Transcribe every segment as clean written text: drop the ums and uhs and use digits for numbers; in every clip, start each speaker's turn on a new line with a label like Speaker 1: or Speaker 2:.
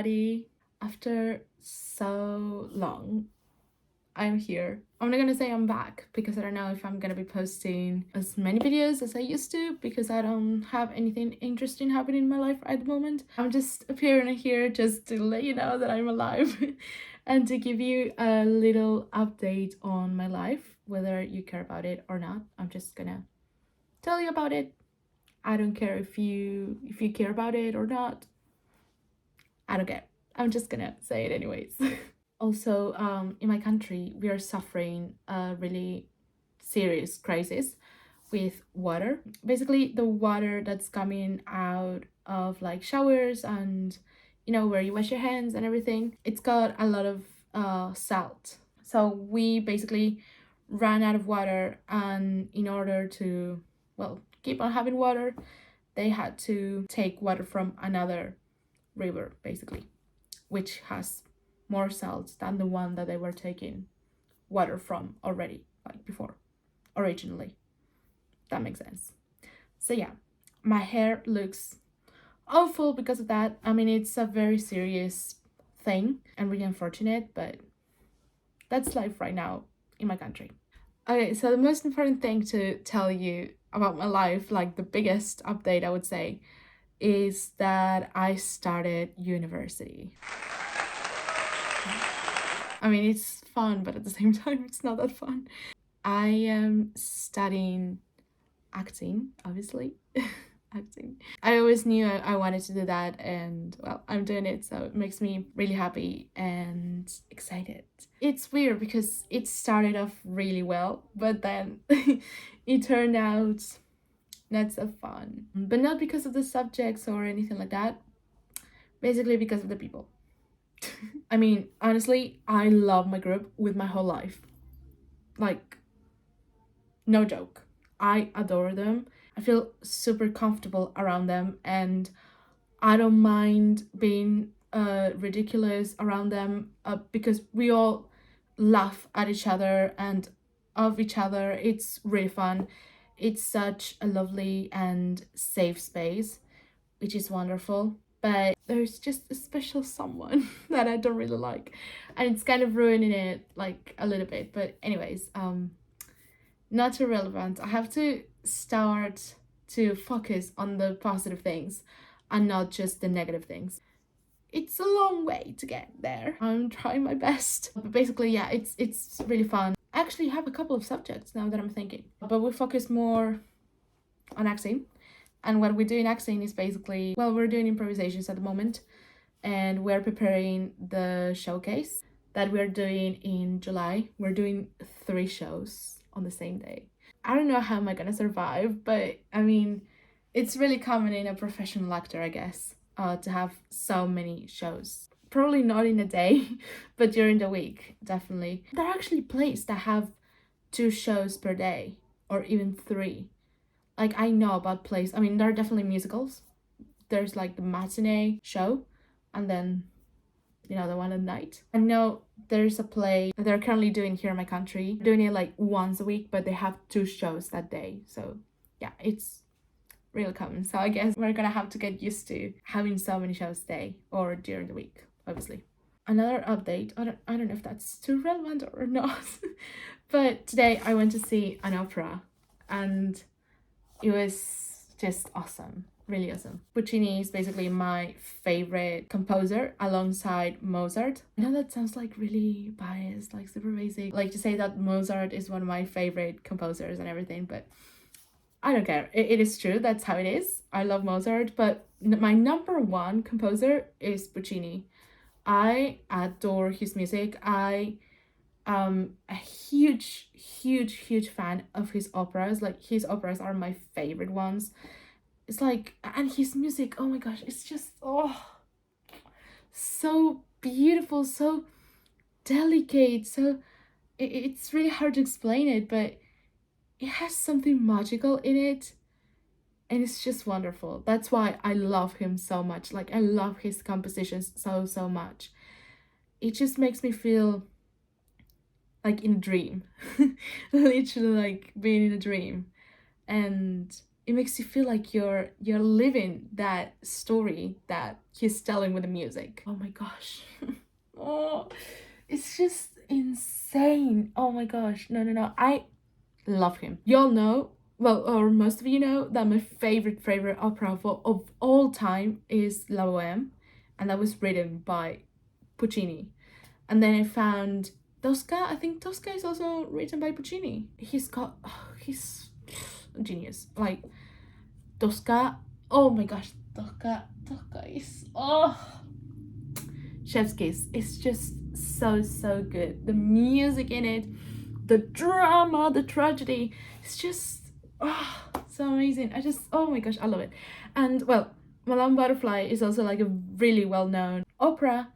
Speaker 1: everybody. After so long, I'm here. I'm not gonna say I'm back because I don't know if I'm gonna be posting as many videos as I used to because I don't have anything interesting happening in my life at the moment. I'm just appearing here just to let you know that I'm alive and to give you a little update on my life, whether you care about it or not. I'm just gonna tell you about it. I don't care if you care about it or not. I don't care. I'm just gonna say it anyways. Also, in my country, we are suffering a really serious crisis with water. Basically, the water that's coming out of like showers and where you wash your hands and everything, it's got a lot of salt. So we basically ran out of water, and in order to, well, keep on having water, they had to take water from another river, basically, which has more salt than the one that they were taking water from already, like before, originally. That makes sense. So yeah, my hair looks awful because of that. I mean, it's a very serious thing and really unfortunate, but that's life right now in my country. Okay, so the most important thing to tell you about my life, like the biggest update I would say, is that I started university. I mean, it's fun, but at the same time, it's not that fun. I am studying acting, obviously. Acting. I always knew I wanted to do that, and well, I'm doing it, so it makes me really happy and excited. It's weird because it started off really well, but then it turned out not so fun. But not because of the subjects or anything like that, basically because of the people. I mean, honestly, I love my group with my whole life. Like, no joke. I adore them. I feel super comfortable around them, and I don't mind being ridiculous around them because we all laugh at each other and of each other. It's really fun. It's such a lovely and safe space, which is wonderful. But there's just a special someone that I don't really like, and it's kind of ruining it like a little bit. But anyways, not too relevant. I have to start to focus on the positive things and not just the negative things. It's a long way to get there. I'm trying my best. But basically, yeah, it's really fun. I actually have a couple of subjects now that I'm thinking, but we focus more on acting. And what we do in acting is basically, well, we're doing improvisations at the moment, and we're preparing the showcase that we're doing in July. We're doing 3 shows on the same day. I don't know how am I gonna survive, but I mean, it's really common in a professional actor, I guess, to have so many shows. Probably not in a day, but during the week, definitely. There are actually plays that have 2 shows per day, or even 3. Like, I know about plays. I mean, there are definitely musicals. There's like the matinee show, and then the one at night. I know there's a play that they're currently doing here in my country, doing it like once a week, but they have 2 shows that day. So yeah, it's real common. So I guess we're gonna have to get used to having so many shows a day or during the week, obviously. Another update, I don't know if that's too relevant or not, but today I went to see an opera, and it was just awesome. Really awesome. Puccini is basically my favorite composer alongside Mozart. I know that sounds like really biased, like super basic, like to say that Mozart is one of my favorite composers and everything, but I don't care. It is true. That's how it is. I love Mozart, but my number 1 composer is Puccini. I adore his music. I am a huge fan of his operas. Like, his operas are my favorite ones. It's like, and his music, oh my gosh, it's just, so beautiful, so delicate, so it's really hard to explain it, but it has something magical in it, and it's just wonderful. That's why I love him so much. Like, I love his compositions so much. It just makes me feel like in a dream. Literally like being in a dream. And it makes you feel like you're living that story that he's telling with the music. Oh my gosh. Oh, it's just insane. Oh my gosh. No, I love him. You all know, well, or most of you know, that my favorite opera of all time is La Bohème, and that was written by Puccini. And then I found Tosca. I think Tosca is also written by Puccini. He's a genius. Like, Tosca, oh my gosh, Tosca is, chef's kiss. It's just so good. The music in it, the drama, the tragedy, it's just, so amazing. Oh my gosh, I love it. And well, Madame Butterfly is also like a really well-known opera,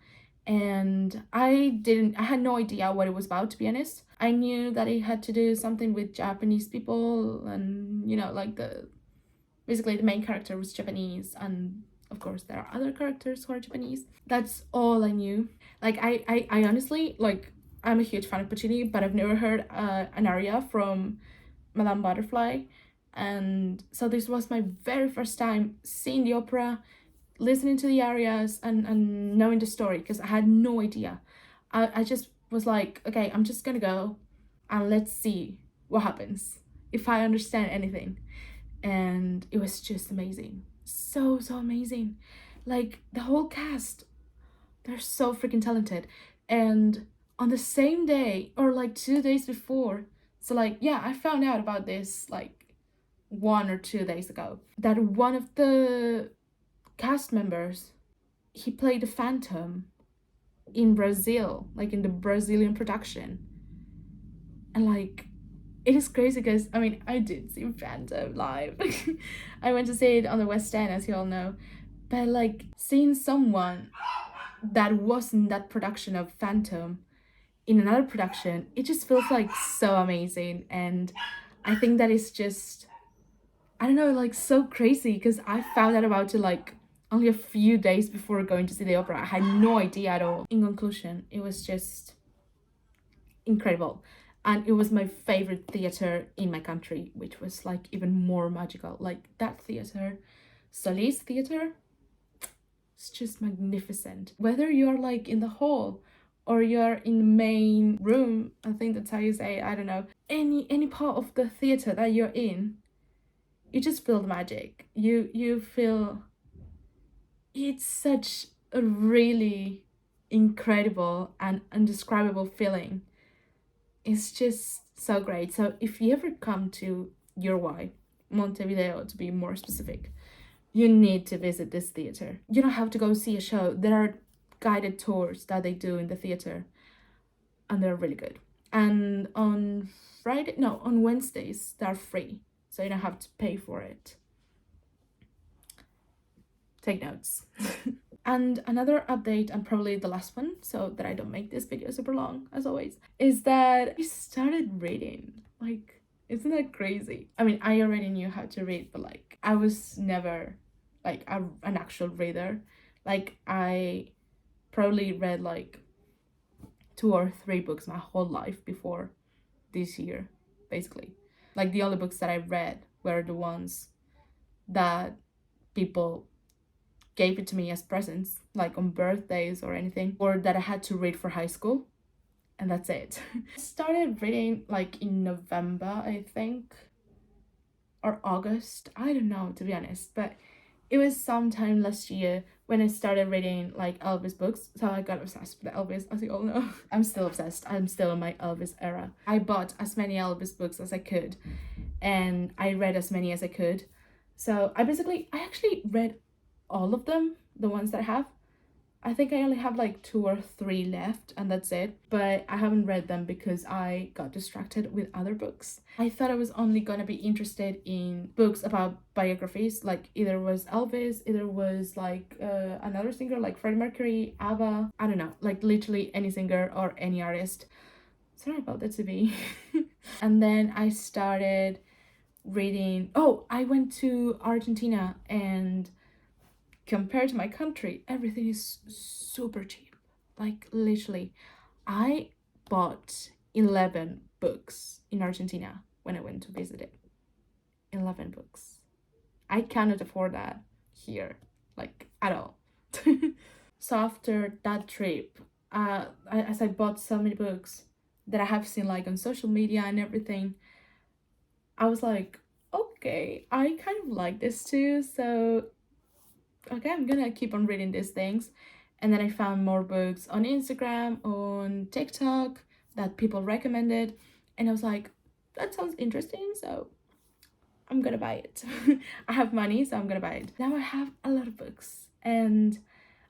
Speaker 1: and I had no idea what it was about, to be honest. I knew that it had to do something with Japanese people, and you know, like basically the main character was Japanese, and of course there are other characters who are Japanese. That's all I knew. Like, I honestly, like, I'm a huge fan of Puccini, but I've never heard an aria from Madame Butterfly, and so this was my very first time seeing the opera, listening to the arias, and knowing the story, because I had no idea. I just was like, okay, I'm just gonna go and let's see what happens, if I understand anything. And it was just amazing. So amazing. Like, the whole cast, they're so freaking talented. And on the same day, or like 2 days before, so like, yeah, I found out about this like 1 or 2 days ago, that one of the cast members, he played the Phantom in Brazil, like in the Brazilian production. And like, it is crazy because, I mean, I did see Phantom live. I went to see it on the West End, as you all know. But like, seeing someone that wasn't that production of Phantom in another production, it just feels like so amazing. And I think that is just, I don't know, like, so crazy, because I found out about it like only a few days before going to see the opera. I had no idea at all. In conclusion, it was just incredible, and it was my favorite theater in my country, which was like even more magical. Like, that theater, Solis Theater, it's just magnificent. Whether you're like in the hall or you're in the main room, I think that's how you say it, I don't know, any part of the theater that you're in, you just feel the magic. You feel, it's such a really incredible and indescribable feeling. It's just so great. So if you ever come to Uruguay, Montevideo to be more specific, you need to visit this theater. You don't have to go see a show. There are guided tours that they do in the theater, and they're really good. And on Wednesdays, they're free, so you don't have to pay for it. Take notes. And another update, and probably the last one, so that I don't make this video super long, as always, is that I started reading. Like, isn't that crazy? I mean, I already knew how to read, but like, I was never like an actual reader. Like, I probably read like 2 or 3 books my whole life before this year, basically. Like, the only books that I read were the ones that people gave it to me as presents, like on birthdays or anything, or that I had to read for high school, and that's it. I started reading like in November, I think, or August, I don't know, to be honest, but it was sometime last year when I started reading like Elvis books. So I got obsessed with Elvis, as you all know. I'm still obsessed. I'm still in my Elvis era. I bought as many Elvis books as I could, and I read as many as I could. So I actually read all of them, the ones that I have. I think I only have like 2 or 3 left, and that's it. But I haven't read them because I got distracted with other books. I thought I was only gonna be interested in books about biographies, like either was Elvis, either was like another singer like Freddie Mercury, ABBA, I don't know, like literally any singer or any artist. Sorry about the TV. And then I started reading, I went to Argentina, and compared to my country, everything is super cheap. Like, literally, I bought 11 books in Argentina when I went to visit it. 11 books. I cannot afford that here, like, at all. So after that trip, as I bought so many books that I have seen like on social media and everything, I was like, okay, I kind of like this too, so okay, I'm gonna keep on reading these things. And then I found more books on Instagram, on TikTok, that people recommended, and I was like, that sounds interesting, so I'm gonna buy it. I have money, so I'm gonna buy it. Now I have a lot of books, and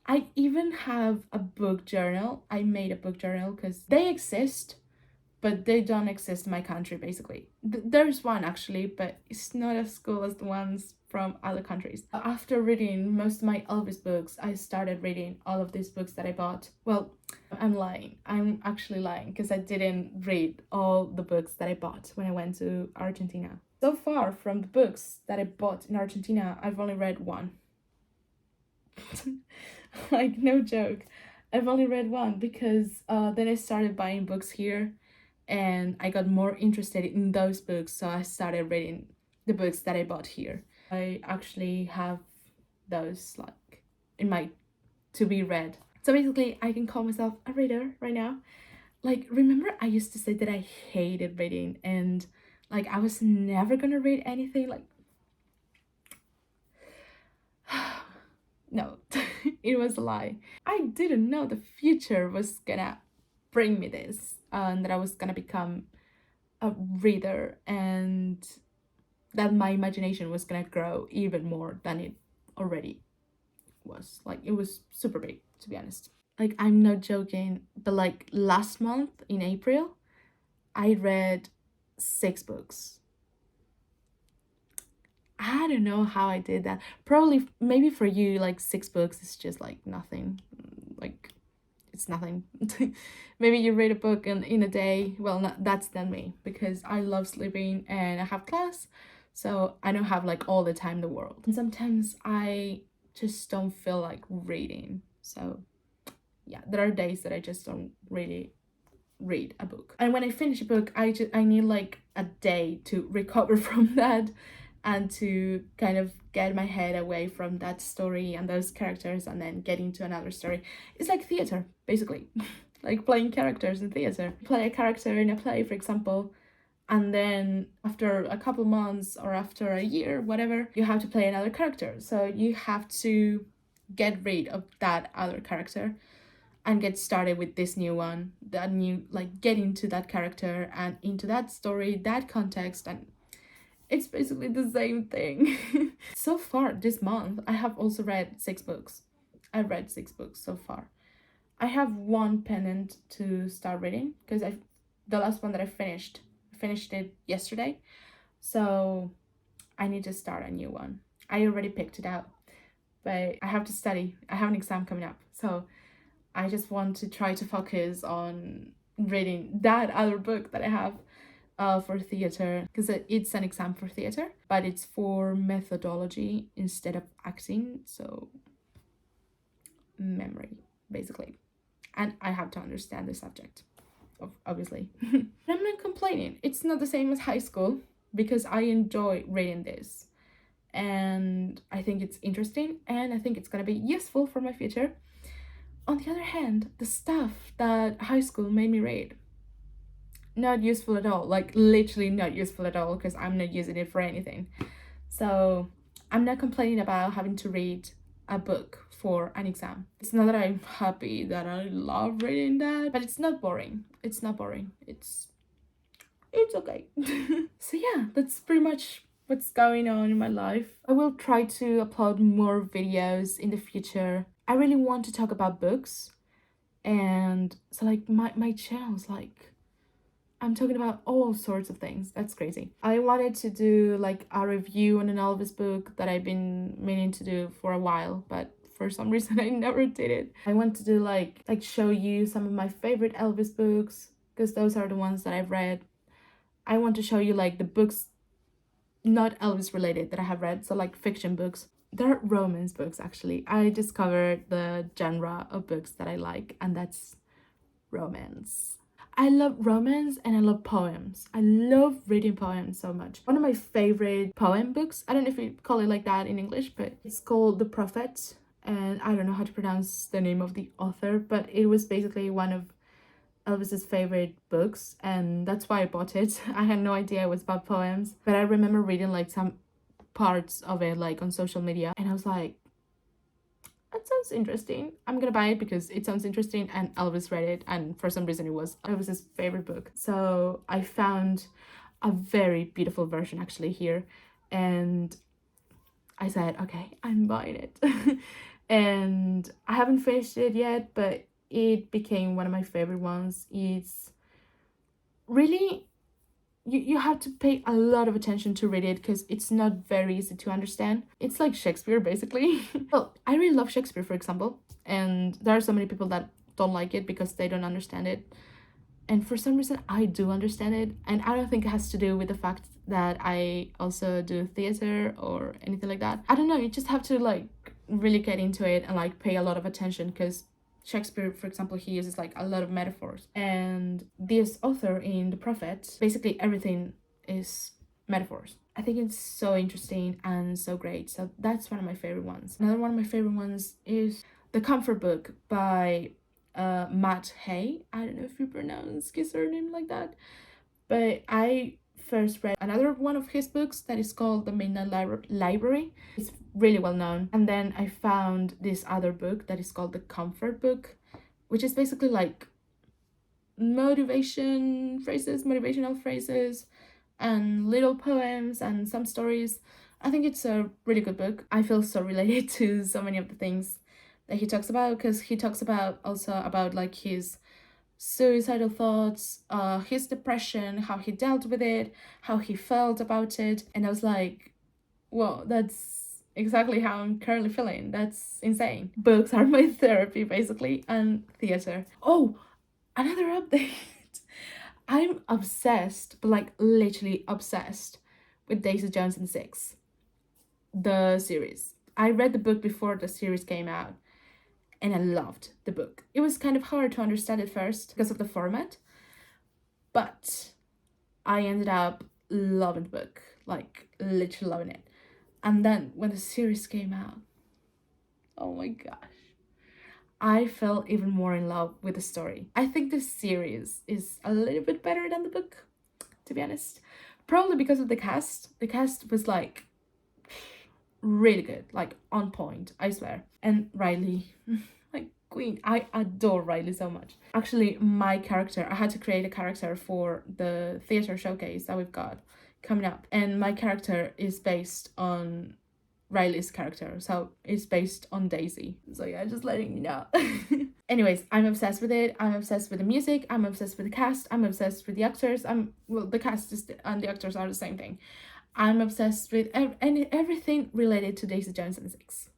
Speaker 1: I even have a book journal. I made a book journal because they exist, but they don't exist in my country, basically. There's one actually, but it's not as cool as the ones from other countries. After reading most of my Elvis books, I started reading all of these books that I bought. Well, I'm lying. I'm actually lying because I didn't read all the books that I bought when I went to Argentina. So far from the books that I bought in Argentina, I've only read one. Like, no joke. I've only read one because then I started buying books here and I got more interested in those books, so I started reading the books that I bought here. I actually have those like in my to be read. So basically I can call myself a reader right now. Like, remember I used to say that I hated reading and like I was never gonna read anything, like no. It was a lie. I didn't know the future was gonna bring me this, and that I was gonna become a reader and that my imagination was gonna grow even more than it already was. Like, it was super big, to be honest. Like, I'm not joking, but like last month in April, I read 6 books. I don't know how I did that. Probably, maybe for you, like 6 books is just like nothing. Like, it's nothing. Maybe you read a book in a day. Well, that's than me, because I love sleeping and I have class, so I don't have like all the time in the world. And sometimes I just don't feel like reading. So yeah, there are days that I just don't really read a book. And when I finish a book, I need like a day to recover from that and to kind of get my head away from that story and those characters and then get into another story. It's like theater, basically. Like playing characters in theater. Play a character in a play, for example, and then after a couple months or after a year, whatever, you have to play another character. So you have to get rid of that other character and get started with this new one, that new, like, get into that character and into that story, that context, and it's basically the same thing. So far this month, I have also read 6 books. I've read 6 books so far. I have one pendant to start reading because the last one that I finished it yesterday. So I need to start a new one. I already picked it out, but I have to study. I have an exam coming up. So I just want to try to focus on reading that other book that I have for theater, because it's an exam for theater, but it's for methodology instead of acting, so memory, basically. And I have to understand the subject, obviously. I'm not complaining. It's not the same as high school, because I enjoy reading this. And I think it's interesting, and I think it's gonna be useful for my future. On the other hand, the stuff that high school made me read, not useful at all. Like, literally not useful at all, because I'm not using it for anything. So I'm not complaining about having to read a book for an exam. It's not that I'm happy that I love reading that, but it's not boring. It's not boring. It's okay. So yeah, that's pretty much what's going on in my life. I will try to upload more videos in the future. I really want to talk about books, and so like my channel's like, I'm talking about all sorts of things. That's crazy. I wanted to do like a review on an Elvis book that I've been meaning to do for a while, but for some reason I never did it. I want to do like show you some of my favorite Elvis books, because those are the ones that I've read. I want to show you like the books not Elvis related that I have read, so like fiction books. They're romance books, actually. I discovered the genre of books that I like, and that's romance. I love romance and I love poems. I love reading poems so much. One of my favorite poem books, I don't know if you call it like that in English, but it's called The Prophet. And I don't know how to pronounce the name of the author, but it was basically one of Elvis's favorite books, and that's why I bought it. I had no idea it was about poems, but I remember reading like some parts of it like on social media, and I was like, that sounds interesting. I'm gonna buy it because it sounds interesting, and Elvis read it, and for some reason it was Elvis's favorite book. So I found a very beautiful version actually here, and I said, okay, I'm buying it. And I haven't finished it yet, but it became one of my favorite ones. It's really, you have to pay a lot of attention to read it because it's not very easy to understand. It's like Shakespeare, basically. Well, I really love Shakespeare, for example, and there are so many people that don't like it because they don't understand it. And for some reason, I do understand it, and I don't think it has to do with the fact that I also do theater or anything like that. I don't know, you just have to like really get into it and like pay a lot of attention because Shakespeare, for example, he uses like a lot of metaphors, and this author in The Prophet, basically everything is metaphors. I think it's so interesting and so great. So that's one of my favorite ones. Another one of my favorite ones is The Comfort Book by 𝐬𝐭𝐴. I don't know if you pronounce his surname like that, but I first read another one of his books that is called The Midnight Library. It's really well known. And then I found this other book that is called The Comfort Book, which is basically like motivational phrases and little poems and some stories. I think it's a really good book. I feel so related to so many of the things that he talks about, because he talks about also about like his suicidal thoughts, his depression, how he dealt with it, how he felt about it. And I was like, whoa, that's exactly how I'm currently feeling. That's insane. Books are my therapy, basically, and theater. Oh, another update. I'm obsessed, but like literally obsessed with 𝐜𝐨𝐧𝐧𝐞𝐜, the series. I read the book before the series came out, and I loved the book. It was kind of hard to understand at first because of the format, but I ended up loving the book, like literally loving it. And then when the series came out, oh my gosh, I fell even more in love with the story. I think the series is a little bit better than the book, to be honest. Probably because of the cast. The cast was like really good, like on point, I swear. And Riley, like queen. I adore Riley so much. Actually, my character, I had to create a character for the theater showcase that we've got coming up, and my character is based on Riley's character, so it's based on Daisy. So yeah, just letting you know. Anyways, I'm obsessed with it. I'm obsessed with the music. I'm obsessed with the cast. I'm obsessed with the actors. Well, the cast and the actors are the same thing. I'm obsessed with everything related to 𝐜𝐨𝐧𝐽𝐶.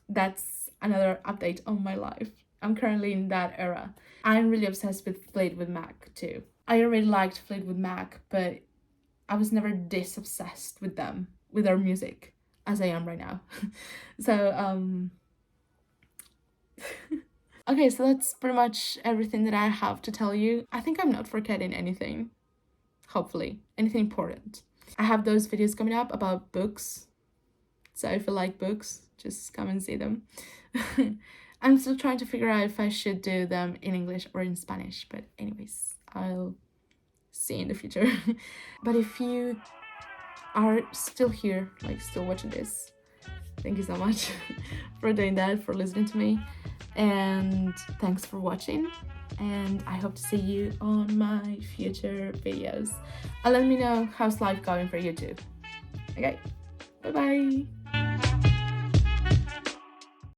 Speaker 1: That's another update on my life. I'm currently in that era. I'm really obsessed with Fleetwood Mac too. I already liked Fleetwood Mac, but I was never this obsessed with them, with their music, as I am right now. So, okay, so that's pretty much everything that I have to tell you. I think I'm not forgetting anything, hopefully, anything important. I have those videos coming up about books, so if you like books, just come and see them. I'm still trying to figure out if I should do them in English or in Spanish, but anyways, I'll see in the future. But if you are still here, like still watching this, thank you so much for doing that, for listening to me, and thanks for watching, and I hope to see you on my future videos. And let me know how's life going for you too. Okay, bye bye.